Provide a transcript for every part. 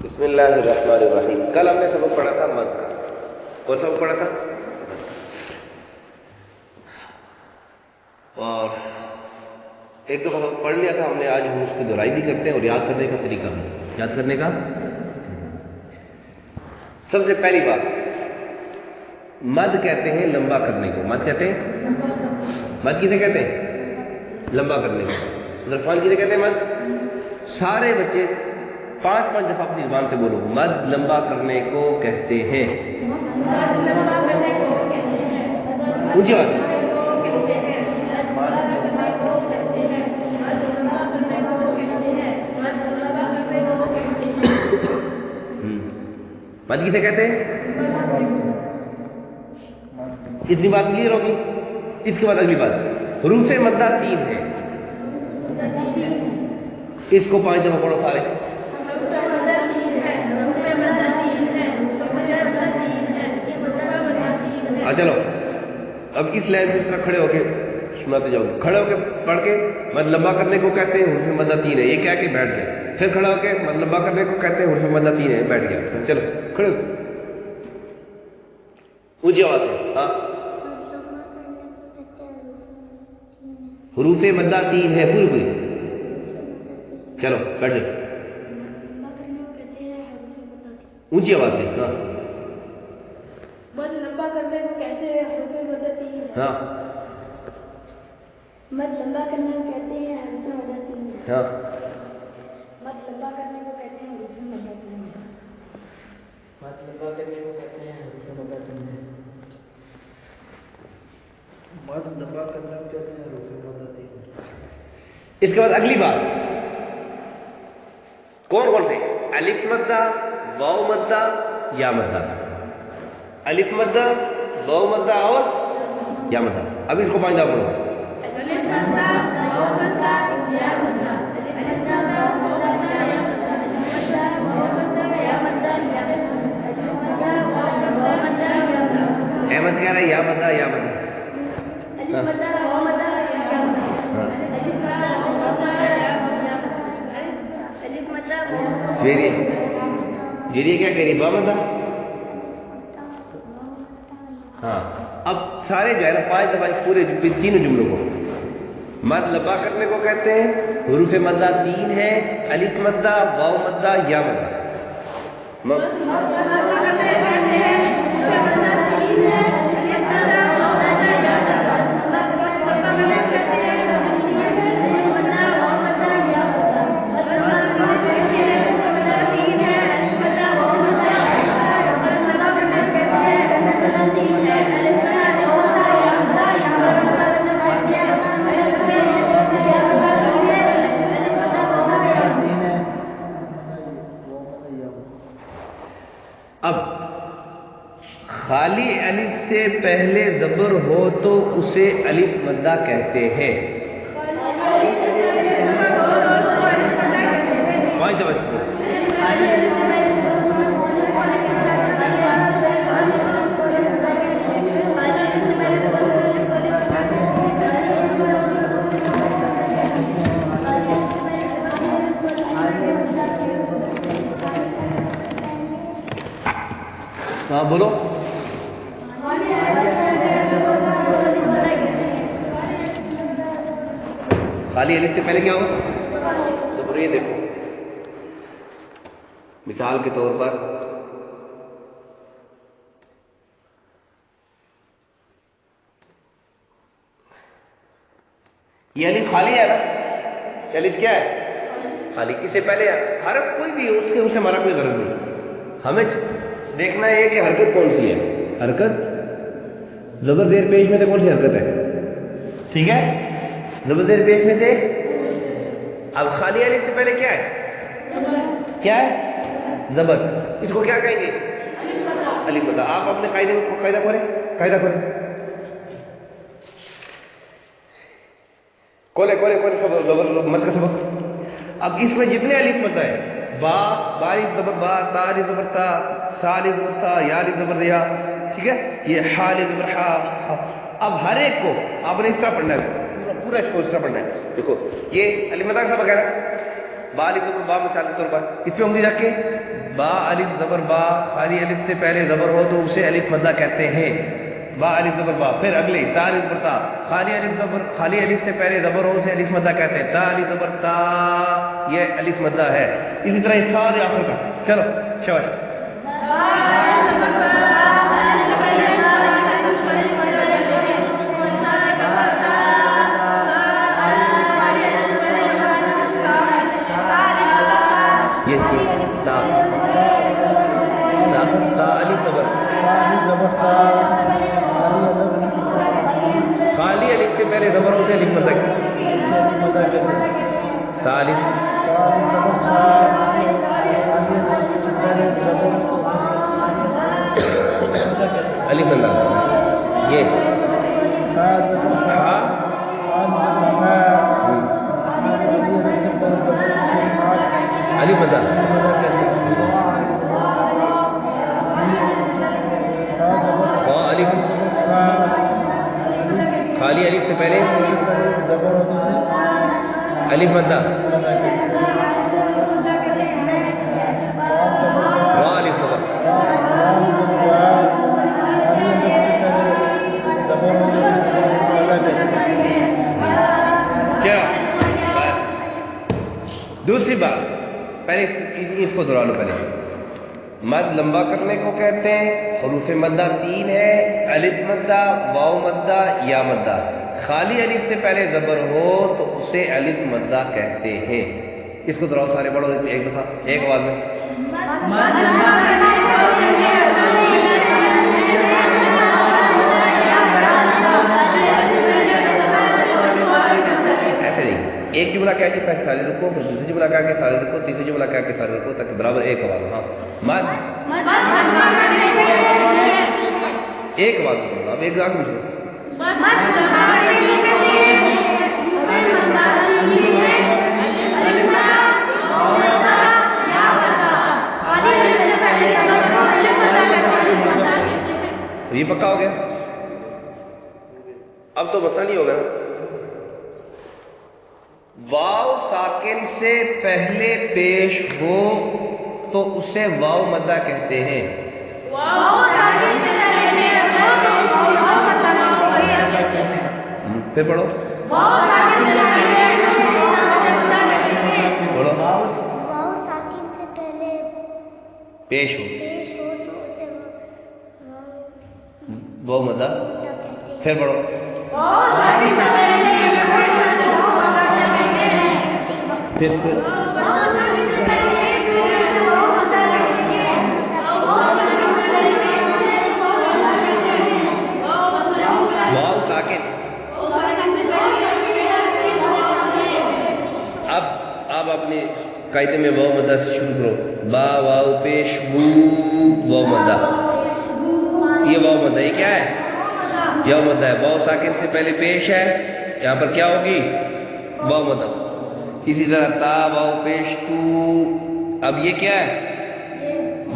بسم اللہ الرحمن الرحیم. کل ہم نے سبق پڑھا تھا مد کا. کون سبق پڑھا تھا؟ اور ایک دفعہ سبق پڑھ لیا تھا ہم نے. آج ہم اس کی دہرائی بھی کرتے ہیں اور یاد کرنے کا طریقہ بھی. یاد کرنے کا سب سے پہلی بات، مد کہتے ہیں لمبا کرنے کو. مد کہتے ہیں، مد کسے کہتے ہیں؟ لمبا کرنے کو. عرفان کسے کہتے ہیں؟ مد. سارے بچے 5 دفعہ اپنی زبان سے بولو. مد لمبا کرنے کو کہتے ہیں. اونچی آواز. مد کسے کہتے ہیں؟ اتنی بات کلیئر ہوگی. اس کے بعد اگلی بات، حروف مدہ 3 ہیں. اس کو 5 دفعہ پڑھو سارے. چلو اب اس لائن سے اس طرح کھڑے ہو کے سناتے جاؤ. کھڑے ہو کے پڑھ کے مد لمبا کرنے کو کہتے ہیں حروف مدہ 3 ہے. یہ کہہ کے بیٹھ گئے. پھر کھڑا ہو کے مد لمبا کرنے کو کہتے ہیں حروف مدہ 3 ہے. بیٹھ گیا. چلو کھڑے ہو اونچی آواز سے. ہاں، حروف مدہ 3 ہے پوری پوری. چلو بیٹھ جاؤ اونچی آواز سے. ہاں مد لمبا کرنے کو کہتے ہیں حروف مدہ 3 ہے. ہاں مد لمبا کرنے کو کہتے ہیں حروف مدہ 3 ہے. ہاں مد لمبا کرنے کو کہتے ہیں حروف مدہ 3 ہے. مد لمبا کرنے کو کہتے ہیں حروف مدہ 3 ہے. مد لمبا کرنے کو کہتے ہیں حروف مدہ 3 ہے. اس کے بعد اگلی بات، کون کون سے؟ الف مدہ، واو مدہ، یا مدہ. الف مدہ، واو مدہ اور یا مدہ. اب اس کو 5 دفعہ پڑھو. الف مدہ، واو مدہ، یا مدہ. الف مدہ، واو مدہ، یا مدہ. الف مدہ، واو مدہ، یا مدہ. الف مدہ، واو مدہ، یا مدہ. احمد کہہ رہا ہے یا مدہ، یا مدہ. الف مدہ، واو مدہ، یا مدہ. الف مدہ، واو مدہ، یا مدہ. الف مدہ، واو مدہ. جیریے کیا کہہ رہی؟ با مدہ. ہاں اب سارے جو ہے نا 5 دفعہ پورے تینوں جملوں کو. مد لمبا کرنے کو کہتے ہیں حروف مدہ 3 ہے. الف مدہ، واو مدہ، یا مدہ. اب خالی الف سے پہلے زبر ہو تو اسے الف مدہ کہتے ہیں. 5 دفعہ پڑھو. ہاں بولو. خالی الف سے پہلے کیا ہو؟ تو یہ دیکھو مثال کے طور پر یہ الف خالی ہے نا. الف کیا ہے؟ خالی. کس سے پہلے ہے؟ حرف کوئی بھی اس سے ہمارا کوئی غرض نہیں. ہمیں دیکھنا ہے کہ حرکت کون سی ہے. حرکت زبر زیر پیش میں سے کون سی حرکت ہے؟ ٹھیک ہے، زبر زیر پیش میں سے. اب خالی الف سے پہلے کیا ہے؟ کیا ہے؟ زبر. اس کو کیا کہیں گے؟ الف مدہ. آپ اپنے قاعدہ کھولیں. قاعدہ کھولیں سبق زبر مد کا سبق. اب اس میں جتنے الف مدہ ہے، با الف زبر با، تا الف زبر تا، سا الف زبر تا، یا الف زبر یا. ٹھیک ہے، یہ حا الف زبر ہا. اب ہر ایک کو آپ نے اس طرح پڑھنا ہے. پورا اس کو اس طرح پڑھنا ہے. دیکھو یہ الف مدہ کا سبق ہے نا. با الف زبر با مثال کے طور پر اس پہ انگلی رکھ کے با الف زبر با خالی الف سے پہلے زبر ہو تو اسے الف مدہ کہتے ہیں. با الف زبر با. پھر اگلی تا الف زبر تا خالی الف سے پہلے زبر ہو اسے الف مدہ کہتے ہیں. تا الف زبر تا یہ الف مدہ ہے. اسی طرح یہ سارے آخر کا. چلو شاباش. یہ تا الف زبر خالی الف سے پہلے زبر ہو سے الف مدہ سالف الف مدہ. یہ ہاں الف مدہ. الف خالی الف سے پہلے الف مدہ. را الف زبر کیا. دوسری بات پہلے اس کو دہرا لو. پہلے مد لمبا کرنے کو کہتے ہیں. حروف مدہ 3 ہے. الف مدہ، واو مدہ، یا مدہ. خالی الف سے پہلے زبر ہو تو اسے الف مدہ کہتے ہیں. اس کو دہراؤ سارے پڑھو ایک دفعہ ایک آواز میں. ایسے نہیں، ایک جملہ کہہ کے پہلے سارے رکو، پھر دوسری جملہ کہہ کے سارے رکو، تیسری جملہ کہہ کے سارے رکو، تاکہ برابر ایک آواز. ہاں مد ایک آواز میں پڑھنا. اب ایک لاکھ میں یہ پکا ہو گیا. اب تو مسئلہ نہیں ہوگا. واو ساکن سے پہلے پیش ہو تو اسے واو مدہ کہتے ہیں. پھر پڑھو. پیش ہو واو مدہ. پھر پڑھو. پھر واو ساکن. اب اپنے قاعدے میں واو مدہ سے شروع کرو. با واو پیش بو واو مدہ. یہ واو مدہ یہ کیا ہے؟ یا مدہ ہے. واو ساکن سے پہلے پیش ہے، یہاں پر کیا ہوگی؟ واو مدہ. اسی طرح تا واو پیش تو. اب یہ کیا ہے؟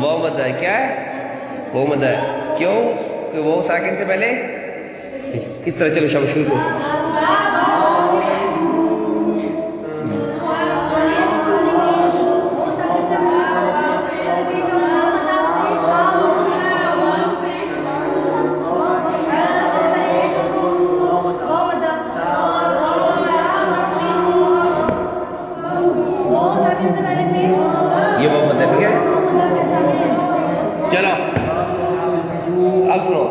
واو مدہ ہے. کیا ہے؟ واو مدہ ہے. کیوں کہ واو ساکن سے پہلے. اس طرح چلو شروع کرو. یہ وہ مدہ ٹھیک ہے. چلو اب سنو.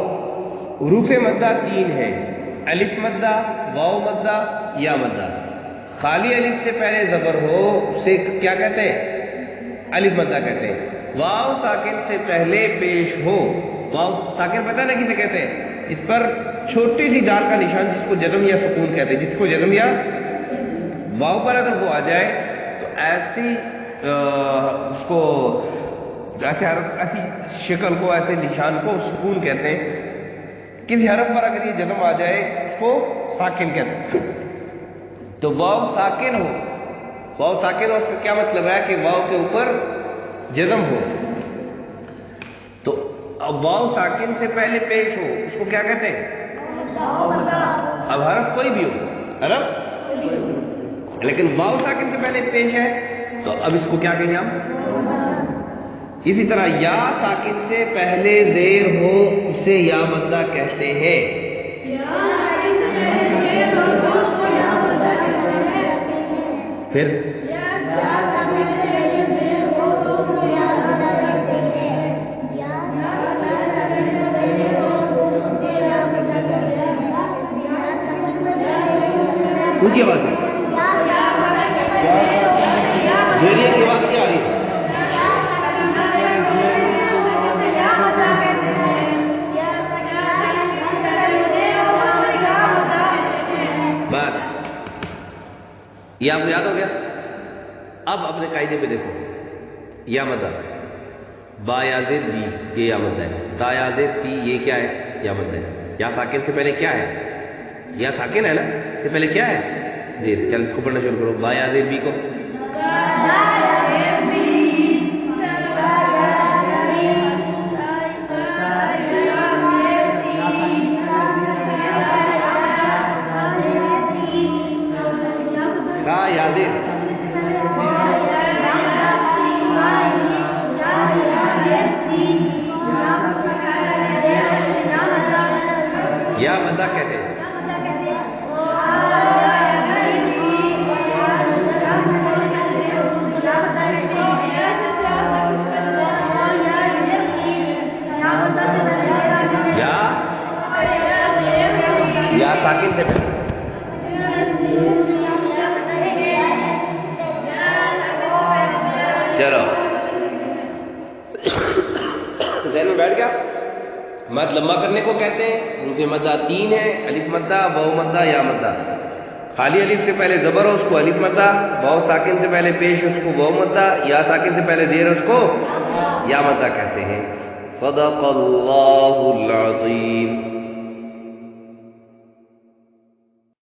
حروف مدہ 3 ہے. الف مدہ، واو مدہ، یا مدہ. خالی الف سے پہلے زبر ہو اسے کیا کہتے ہیں؟ الف مدہ کہتے ہیں. واو ساکن سے پہلے پیش ہو. واو ساکن پتہ نا کسے کہتے ہیں؟ اس پر چھوٹی سی ڈال کا نشان جس کو جزم یا سکون کہتے ہیں. جس کو جزم یا واو پر اگر وہ آ جائے تو ایسی اس کو ایسی شکل کو، ایسے نشان کو سکون کہتے ہیں. کسی حرف پر اگر یہ جزم آ جائے اس کو ساکن کہتے ہیں. تو واو ساکن ہو، واو ساکن ہو اس کا کیا مطلب ہے کہ واو کے اوپر جزم ہو. تو اب واو ساکن سے پہلے پیش ہو اس کو کیا کہتے ہیں؟ اب حرف کوئی بھی ہو، حرف لیکن واو ساکن سے پہلے پیش ہے تو اب اس کو کیا کہیں گے ہم؟ اسی طرح یا ساکن سے پہلے زیر ہو اسے یا مدہ کہتے ہیں. پھر اونچی آواز ہے. زیریہ کی آواز کیا آ رہی ہے؟ بس یہ آپ کو یاد ہو گیا. اب اپنے قاعدے پہ دیکھو. یا مدہ با یا زید بی یہ یا مدہ ہے. تا یا زید تی یہ کیا ہے؟ یا مدہ ہے. یا ساکن سے پہلے کیا ہے؟ یا ساکن ہے نا, اس سے پہلے کیا ہے؟ زید. چل اس کو پڑھنا شروع کرو. با یا زید بی کو یا زید یا مدہ کہتے ہیں. یا ساکن سے پہلے چلو ذہن میں بیٹھ گیا. مد لمبا کرنے کو کہتے ہیں. حروف مدہ 3 ہے. الف مدہ, واو مدہ, یا مدہ. خالی الف سے پہلے زبر ہو اس کو الف مدہ, واو ساکن سے پہلے پیش اس کو واو مدہ, یا ساکن سے پہلے زیر اس کو یا مدہ کہتے ہیں. صدق اللہ العظیم.